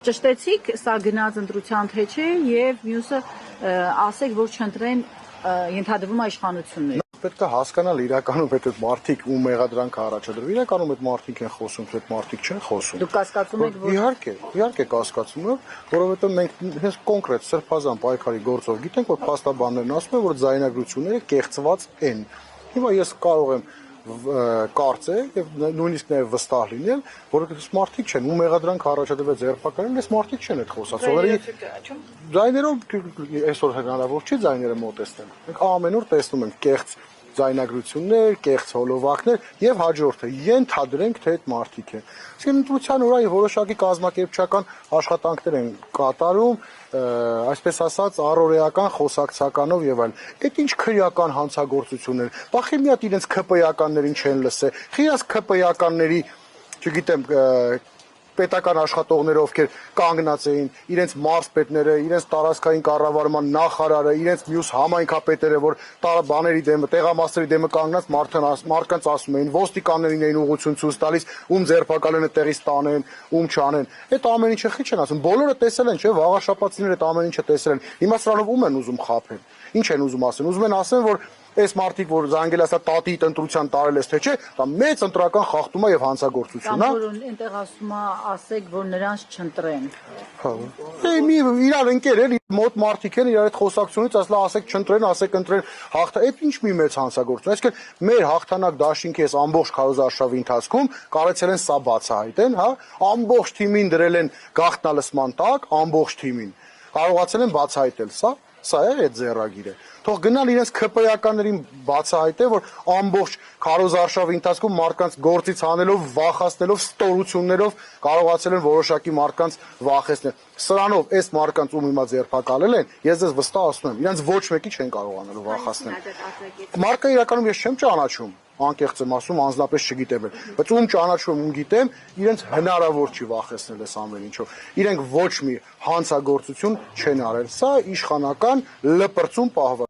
Ճշտեցիք, սա գնաց ընտրության թե չէ եւ մյուսը ասեք, որ չընտրեն ենթադրվում իշխանություններ։ Պետք է հասկանալ իրականում այդ մարդիկ ու մեղադրանքը առաջադրվում։ Իրականում այդ մարդիկ են խոսում, թե այդ մարդիկ չեն խոսում։ Դուք կասկածում եք, որ Իհարկե կասկածում եմ, որովհետեւ մենք հենց կոնկրետ սրբազան պայքարի գործով գիտենք, որ փաստաբաններն ասում են, որ ձայնագրությունները կեղծված են։ Հիմա ես կարող եմ կարծել եւ նույնիսկ նաեւ վստահ լինել, որ այս մարդիկ չեն ու մեղադրանք առաջադրված ձերբակալել, այս մարդիկ չեն այդ խոսածողների ձայներով այսօր հնարավոր չի ձայները մոտեցնել։ Մենք ամեն օր տեսնում ենք կեղծ ձայնագրություններ, կեղծ հոլովակներ եւ հաջորդը ենթադրենք, թե այդ մարդիկ են։ Իսկ ընտրության օրը որոշակի կազմակերպչական աշխատանքներ են կատարում, այսպես ասած, առօրեական խոսակցականով եւ այլն։ Այդ ինչ քրեական հանցագործություններ։ Բախի մի հատ իրենց ԿՊ-ականներին չեն լսել։ Խիաս ԿՊ-ականների, չգիտեմ, պետական աշխատողները, ովքեր կանգնած էին, իրենց մարզպետները, իրենց տարածքային կառավարման նախարարը, իրենց մյուս համայնքապետերը, որ բաների դեմը, տեղամասերի դեմը կանգնած մարդկանց ասում էին, ոստիկաններին էին ուղղություն ցույց տալիս, ում ձերբակալեն այդտեղից տանեն, ում չանեն։ Այդ ամեն ինչը խի չեն ասում։ Բոլորը տեսել են, չէ՞, վաղաշապացիները այդ ամեն ինչը տեսել են։ Հիմա սրանով ում են ուզում խաբել։ Ինչ են ուզում ասեն։ Ուզում են ասեն, որ այս մարդիկ, որ զանգել ասա տատի ընտրության տարել ես թե չէ, դա մեծ ընտրական խախտում է եւ հանցագործություն է։ Կամ որ այնտեղ ասում է, ասեք, որ նրանց չընտրեն։ Հա։ Իրար ընկեր են, մոտ մարդիկ են, իրար այդ խոսակցությունից ասලා ասեք չընտրեն, ասեք ընտրեն, հաղթա, այդ ինչ մի մեծ հանցագործություն։ Այսինքն մեր հաղթանակ դաշինքի այս ամբողջ քարոզարշավի ընթացքում կարեցել են սա բացահայտեն, հա, ամբողջ թիմին դրել են գաղտնալսման տակ, ամբողջ թիմին։ Կարողացել են բացահայտել սա է այդ ձեռագիրը։ Թող գնալ իրենց ԿՊ-ականներին բացահայտել, որ ամբողջ քարոզարշավի ընթացքում մարդկանց գործից հանելով, վախացնելով, ստորություններով կարողացել են որոշակի մարդկանց վախեցնել։ Սրանով այս մարդկանց ում հիմա ձերբակալել են, ես ձեզ վստահ ասում եմ, իրենց ոչ մեկի չեն կարողանալու վախացնել։ Մարդը իրականում ես չեմ ճանաչում, անկեղծ եմ ասում, անձնապես չգիտեմ, բայց ում ճանաչում, ում գիտեմ, իրենց հնարավոր չի վախեցնել այս ամեն ինչով։ Իրենք ոչ մի հանցագործություն չեն արել։ Սա իշխանական լպրծուն պահվածք։